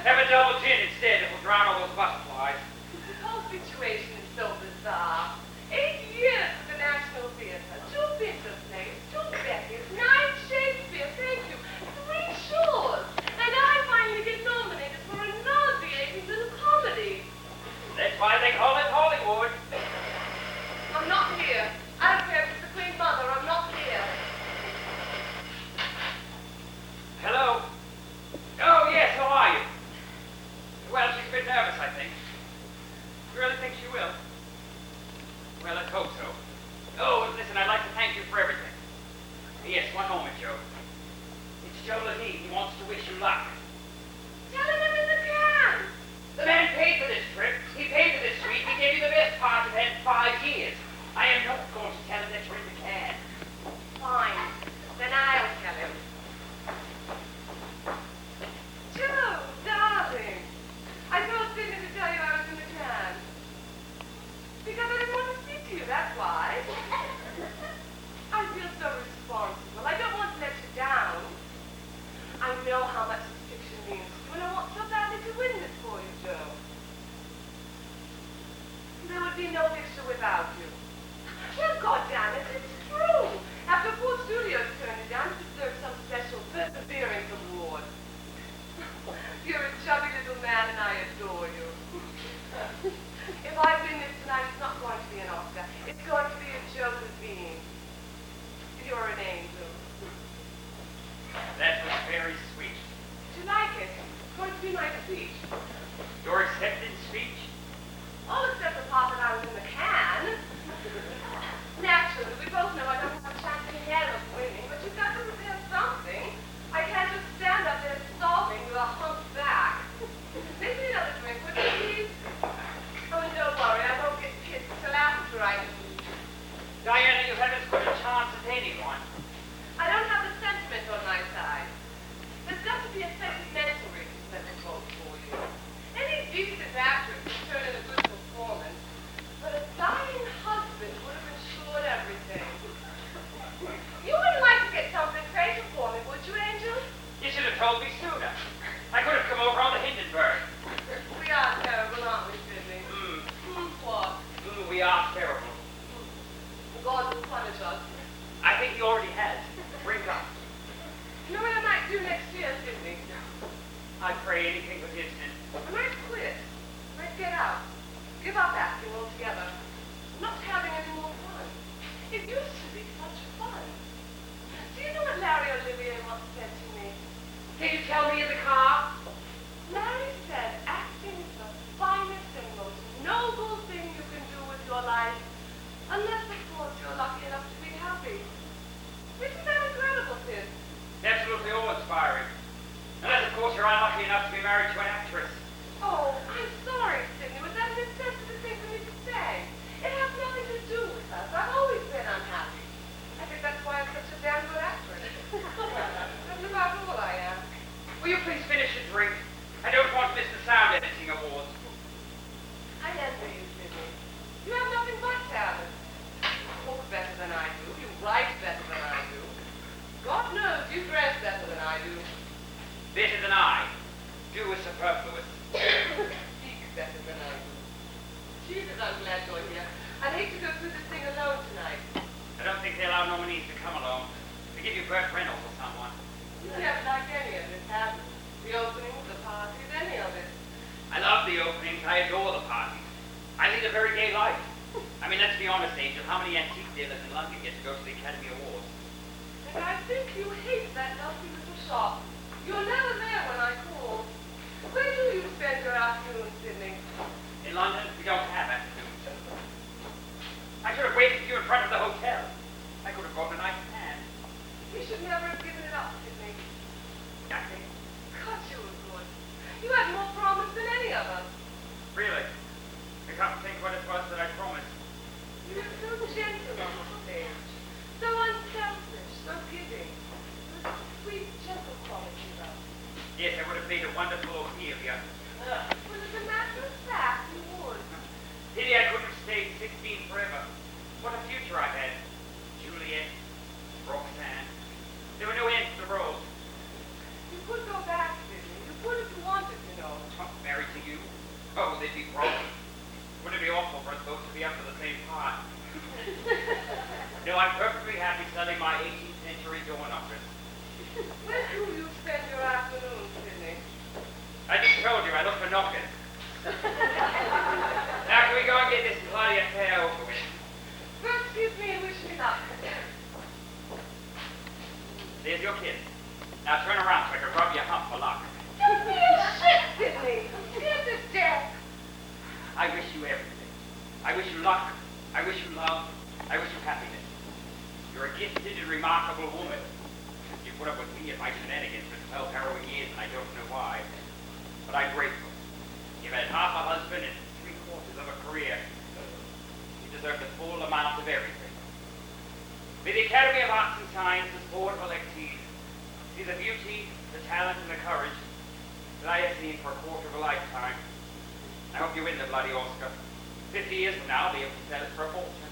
Have a double gin instead. It will drown all those butterflies. The whole situation is so bizarre. 8 years at the National Theatre, 2 Pinter plays, 2 Beckett's, 9 Shakespeare, thank you, 3 Shaws, and I finally get nominated for a nauseating little comedy. That's why they call it Hollywood. I'm not here. I don't care if it's the Queen Mother, I'm not here. Hello? Oh, yes, how are you? Well, she's a bit nervous, I think. You really think she will? Well, let's hope so. Oh, and listen, I'd like to thank you for everything. Yes, one moment, Joe. It's Joe Levine. He wants to wish you luck. Tell him I'm in the can. The man paid for this trip. He paid for this suite. He gave you the best part you've had in 5 years. I am not going to tell him that you're in the can. Fine. Then I'll tell him. Joe, darling. I told Sidney to tell you I was in the can. Because I didn't want to speak to you, that's why. I feel so responsible. I don't want to let you down. I know how much this fiction means to you, and I want so badly to win this for you, Joe. There would be no picture without you. Well, goddammit, it's true. After 4 studios turned it down, you deserve some special perseverance award. You're a chubby little man, and I adore you. If I win this tonight, it's not going to be an Oscar. It's going to be a Joe Levine. You're an angel. That was very sweet. Did you like it? It's going to be my speech. Your acceptance speech? All except the part that I was in the can. Naturally, we both know I don't have a chance in hell of winning, but you've got to prepare something. I can't just stand up there sobbing with a humped back. Make me another drink, would you please? Oh, and don't worry, I won't get kissed till after I leave. Diana, you have as good a chance as anyone. I don't have the sentiment on my side. There's got to be a sentimental reason that will vote for you. Any decent actress would turn in a good performance, but a dying husband would have ensured everything. You wouldn't like to get something fatal for me, would you, Angel? You should have told me sooner. I could have come over on the Hindenburg. We are terrible, aren't we, Sidney? What? We are terrible. God will punish us. I think he already has. Bring up. You know what I might do next year, Sidney? I'd pray anything but instant. I might quit. I might get out. Give up acting altogether. I'm not having any more fun. It used to be such fun. Do you know what Larry Olivier once said to me? tell me in the car? Larry said acting is the finest and most noble thing you can do with your life, unless, of course, you're lucky enough to be happy. Isn't that incredible, Sid? Absolutely awe-inspiring. Unless, of course, you're unlucky enough to be married to an actress. Oh, I'm sorry, Sidney. Was that an insensitive thing for me to say? It has nothing to do with us. I've always been unhappy. I think that's why I'm such a damn good actress. That's about all I am. Will you please finish your drink? I don't want to miss the sound editing awards. I envy you, Sidney. You have nothing but talent. You cook better than I do. You write better than I do. God knows you dress better than I do. Better than I. Do is superfluous. Speak better than I do. Jesus, I'm glad you're here. I'd hate to go through this thing alone tonight. I don't think they allow nominees to come alone. They give you Burt Reynolds or someone. You haven't liked any of this, have you? The openings, the parties, any of it. I love the openings. I adore the parties. I lead a very gay life. I mean, let's be honest, Angel. How many antique dealers in London get to go to the Academy Awards? And I think you hate that lovely little shop. You're never there when I call. Where do you spend your afternoon, Sidney? In London, we don't have afternoons. I should have waited for you in front of the hotel. I could have gotten a nice tan. You should never have given it up, Sidney. Nothing. God, you were good. You had more promise than any of us. Really? I can't think what it was that I promised. You were so gentle on the stage. So unselfish, so giving. Those sweet, gentle qualities of you. Yes, I would have made a wonderful Ophelia. Well, as a matter of fact, you would. Pity I couldn't have stayed 16 forever. What a future I had. Juliet, Roxanne. There were no ends to the road. You could go back, Sidney. You could if you wanted, you know. Married to you? Oh, they'd be broken. Wouldn't it be awful for us both to be up to the same part? No, I'm perfectly happy selling my 18th century door knockers. Where do you spend your afternoon, Sidney? I just told you, I look for knockers. Now can we go and get this bloody affair over with? First, kiss me and wish me luck. There's your kiss. Now turn around so I can rub your hump for luck. Don't be a shit, Sidney. Here's his death. I wish you everything. I wish you luck. I wish you love. I wish you happiness. You're a gifted and remarkable woman. You put up with me and my shenanigans for 12 harrowing years, and I don't know why. But I'm grateful. You've had half a husband and 3/4 of a career. You deserve the full amount of everything. May the Academy of Arts and Sciences Board of Electees see the beauty, the talent, and the courage that I have seen for a quarter of a lifetime. I hope you win the bloody Oscar. 50 years from now, I'll be able to sell it for a fortune.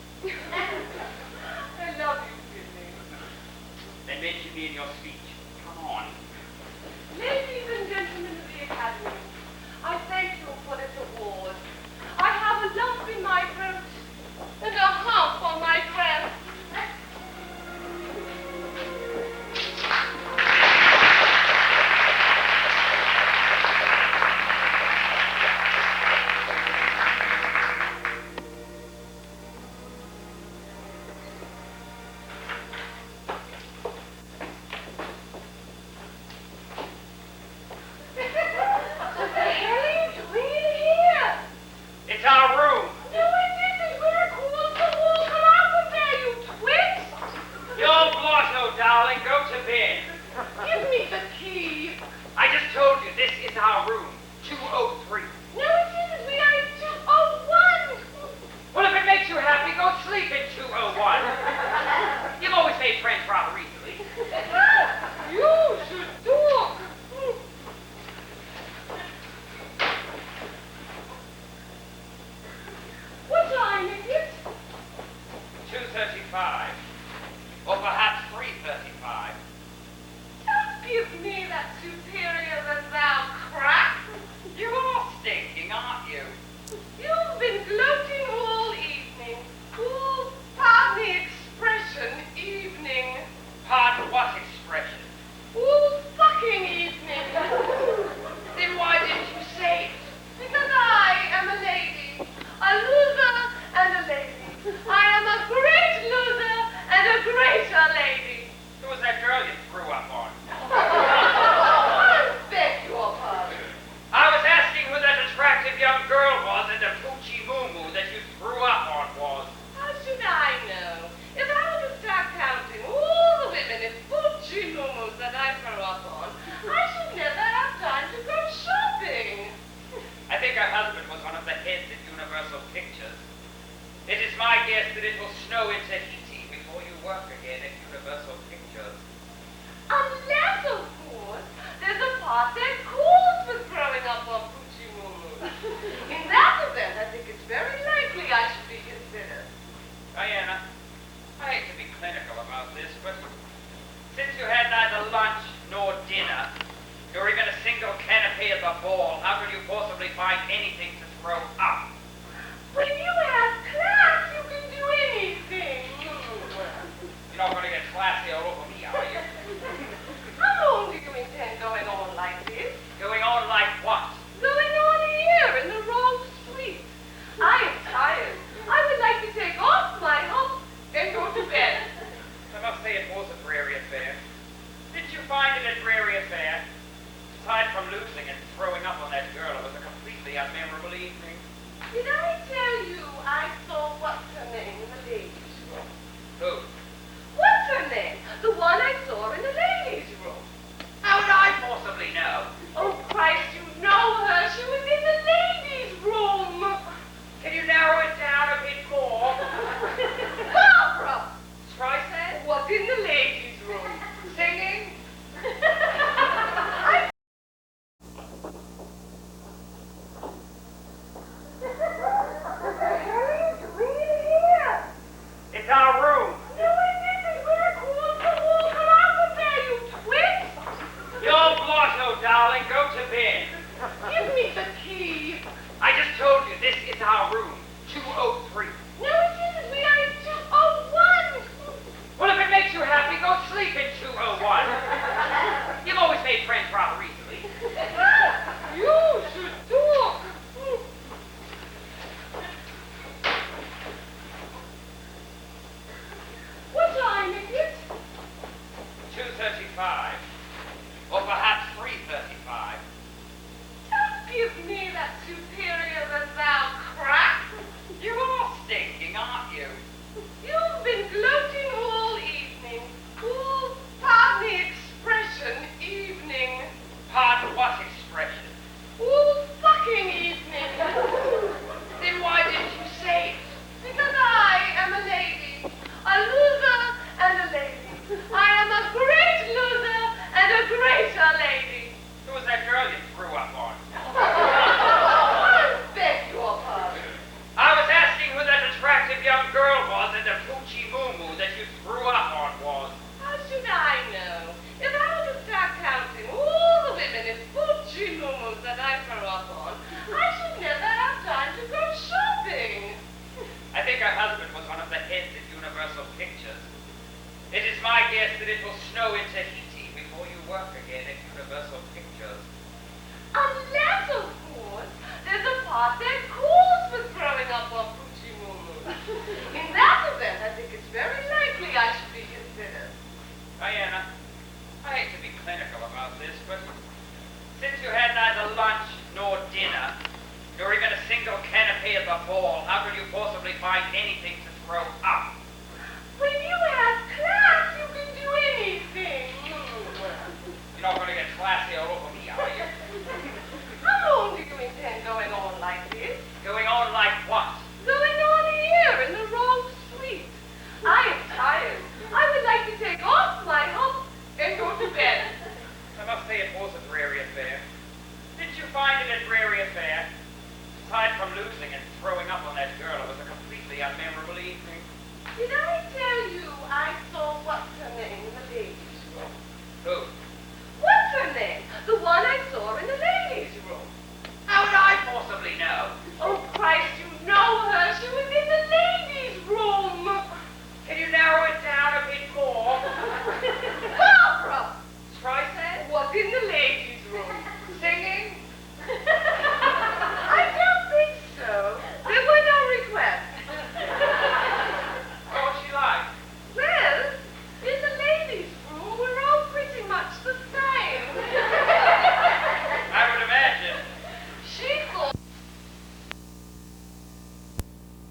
I love you, Sidney. Then mention me in your speech. Come on. Ladies and gentlemen of the Academy, I thank you for this award. I have a lump in my throat and a hump on my breast. that it will snow in Tahiti before you work again at Universal Pictures. Unless, of course, there's a part that calls for throwing up on Poochie Moo. In that event, I think it's very likely I should be considered. Diana, I hate to be clinical about this, but since you had neither lunch nor dinner, nor even a single canopy at the ball, how could you possibly find anything to throw up? When you have class, you can do anything. You're not going to get classy all over me, are you? How long do you intend going on like this? Going on like what? Going on here in the wrong street. I am tired. I would like to take off my hump and go to bed. I must say it was a dreary affair. Didn't you find it a dreary affair? Aside from losing and throwing up on that girl, it was a completely unmemorable evening. Did I tell you I saw what's her name in the ladies' room? Who? What's her name? The one I saw in the ladies' room. How would I possibly know? Oh, Christ, you know her. She was in the ladies' room. Can you narrow it down a bit more? Barbara! Streisand? Was in the ladies' room. Singing? It's our room. No, it isn't. We're cool. Come out of there, you twit. You're blotto, darling. Go to bed. Give me the key. I just told you this is our room. 203. No, it isn't. We are in 201. Well, if it makes you happy, go sleep in 201. You've always made friends rather easily. You should talk. What time is it? 2:35. Or perhaps 3:35. Don't give me that superior than thou crap. You're stinking, aren't you? You've been gloating all evening. All, pardon the expression, evening. Pardon what expression? All fucking evening. Then why didn't you say it? Because I am a lady. A loser and a lady. I am a great loser and a greater lady. Who was that girl you threw up on? I beg your pardon. I was asking who that attractive young girl was and the Poochie Moo that you threw up on was. How should I know? If I were to start counting all the women in Poochie Moo that I throw up on, I should never have time to go shopping. I think her husband was one of the heads at Universal Pictures. It is my guess that it will snow in Tahiti before you work again at Universal Pictures. Unless, of course, there's a part that calls for throwing up on Poochie Moo. In that event, I think it's very likely I should be considered. Diana, I hate to be clinical about this, but since you had neither lunch nor dinner, nor even a single canopy at the ball, how could you possibly find anything to throw up? When you have class, you can do anything. You're not going to get classy all over me, are you? How long do you intend going on like this? Going on like what? Going on here in the wrong street. I am tired. I would like to take off my hump and go to bed. I must say it was a dreary affair. Didn't you find it a dreary affair? Aside from losing and throwing up on that girl, it was a completely unmemorable evening. Did I